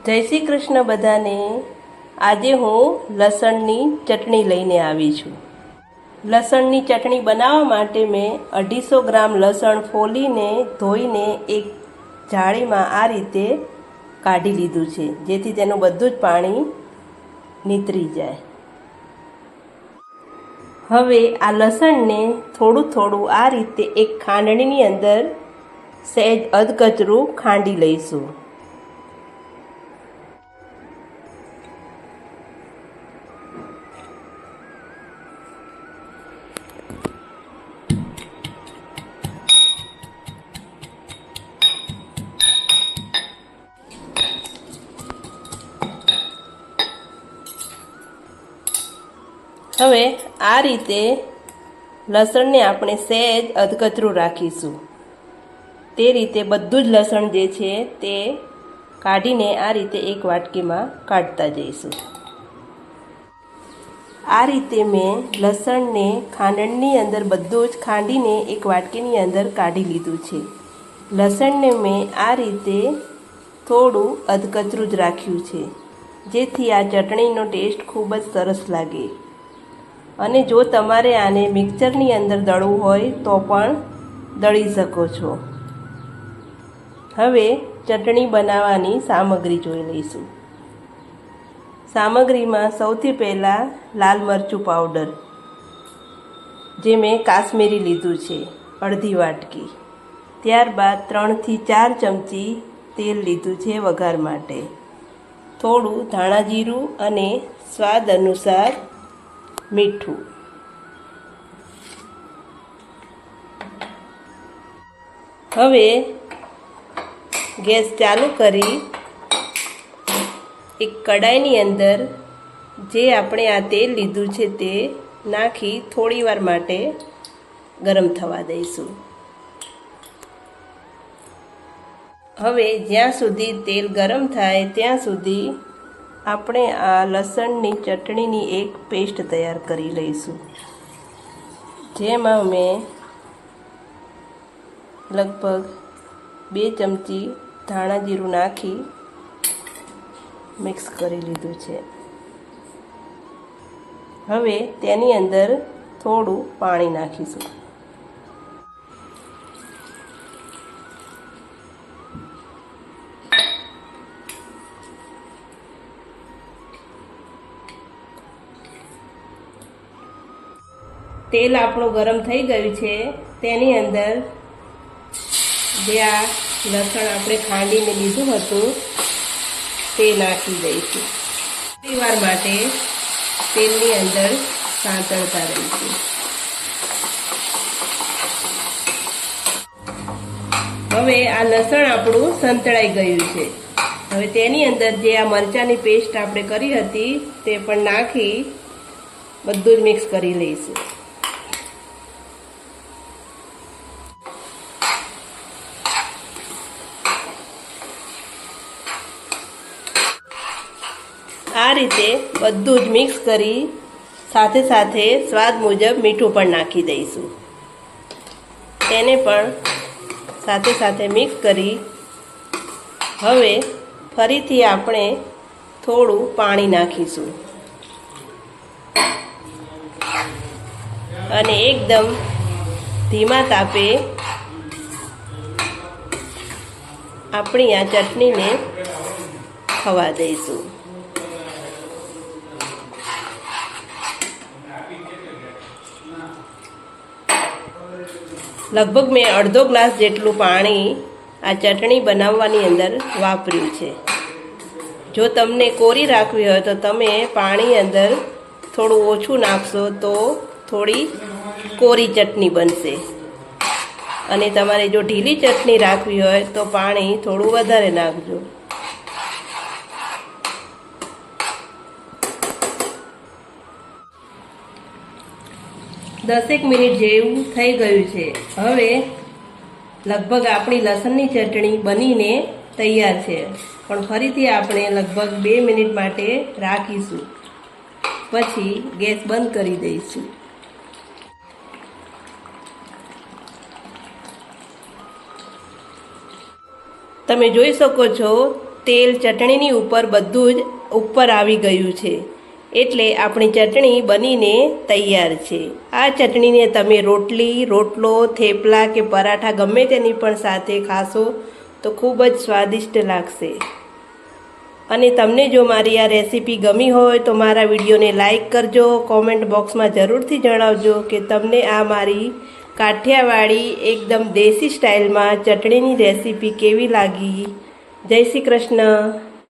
જય શ્રી કૃષ્ણ બધાને। આજે હું લસણની ચટણી લઈને આવી છું। લસણની ચટણી બનાવવા માટે મેં 250 ગ્રામ લસણ ફોલીને ધોઈને એક જાળીમાં આ રીતે કાઢી લીધું છે, જેથી તેનું બધું જ પાણી નીતરી જાય। હવે આ લસણને થોડું થોડું આ રીતે એક ખાંડણીની અંદર સહેજ અધકચરું ખાંડી લઈશું। હવે આ રીતે લસણને આપણે સહેજ અધકચરું રાખીશું। તે રીતે બધું જ લસણ જે છે તે કાઢીને આ રીતે એક વાટકીમાં કાઢતા જઈશું। આ રીતે મેં લસણને ખાંડણીની અંદર બધું જ ખાંડીને એક વાટકીની અંદર કાઢી લીધું છે। લસણને મેં આ રીતે થોડું અધકચરું જ રાખ્યું છે, જેથી આ ચટણીનો ટેસ્ટ ખૂબ જ સરસ લાગે। અને જો તમારે આને મિક્સરની અંદર દળવું હોય તો પણ દળી શકો છો। હવે ચટણી બનાવવાની સામગ્રી જોઈ લઈશું। સામગ્રીમાં સૌથી પહેલાં લાલ મરચું પાવડર, જે મેં કાશ્મીરી લીધું છે, અડધી વાટકી। ત્યારબાદ 3 થી 4 ચમચી તેલ લીધું છે વઘાર માટે। થોડું ધાણા જીરું અને સ્વાદ અનુસાર મીઠું। હવે ગેસ ચાલુ કરી એક કડાઈની અંદર જે આપણે આ તેલ લીધું છે તે નાખી થોડી વાર માટે ગરમ થવા દઈશું। હવે જ્યાં સુધી તેલ ગરમ થાય ત્યાં સુધી આપણે આ લસણની ચટણીની એક પેસ્ટ તૈયાર કરી લઈશું, જેમાં મેં લગભગ 2 ચમચી ધાણા જીરું નાખી મિક્સ કરી લીધું છે। હવે તેની અંદર થોડું પાણી નાખીશું। તેલ આપણું ગરમ થઈ ગયું છે, તેની અંદર જે આ લસણ આપણે ખાંડીને લીધું હતું તે નાખી દઈશું। થોડી વાર માટે તેલની અંદર સાંતળતા રહીશું। હવે આ લસણ આપણું સંતળાઈ ગયું છે। હવે તેની અંદર જે આ મરચાંની પેસ્ટ આપણે કરી હતી તે પણ નાખી બધું જ મિક્સ કરી લઈશું। આ રીતે બધું જ મિક્સ કરી સાથે સાથે સ્વાદ મુજબ મીઠું પણ નાખી દઈશું। તેને પણ સાથે સાથે મિક્સ કરી હવે ફરીથી આપણે થોડું પાણી નાખીશું અને એકદમ ધીમા તાપે આપણી આ ચટણીને ખવા દઈશું। લગભગ મેં અડધો ગ્લાસ જેટલું પાણી આ ચટણી બનાવવાની અંદર વાપર્યું છે। જો તમને કોરી રાખવી હોય તો તમે પાણી અંદર થોડું ઓછું નાખશો તો થોડી કોરી ચટણી બનશે, અને તમારે જો ઢીલી ચટણી રાખવી હોય તો પાણી થોડું વધારે નાખજો। દસેક મિનિટ જેવું થઈ ગયું છે। હવે લગભગ આપણી લસણની ચટણી બનીને તૈયાર છે, પણ ફરીથી આપણે લગભગ 2 મિનિટ માટે રાખીશું, પછી ગેસ બંધ કરી દઈશું। તમે જોઈ શકો છો તેલ ચટણીની ઉપર બધું જ ઉપર આવી ગયું છે, એટલે આપણી ચટણી બનીને તૈયાર છે। આ ચટણીને તમે રોટલી, રોટલો, થેપલા કે પરાઠા ગમે તેની પણ સાથે ખાશો તો ખૂબ જ સ્વાદિષ્ટ લાગશે। અને તમને જો મારી આ રેસીપી ગમી હોય તો મારા વિડીયોને લાઈક કરજો, કોમેન્ટ બોક્સમાં જરૂરથી જણાવજો કે તમને આ મારી કાઠિયાવાડી એકદમ દેશી સ્ટાઇલમાં ચટણીની રેસીપી કેવી લાગી। જય શ્રી કૃષ્ણ।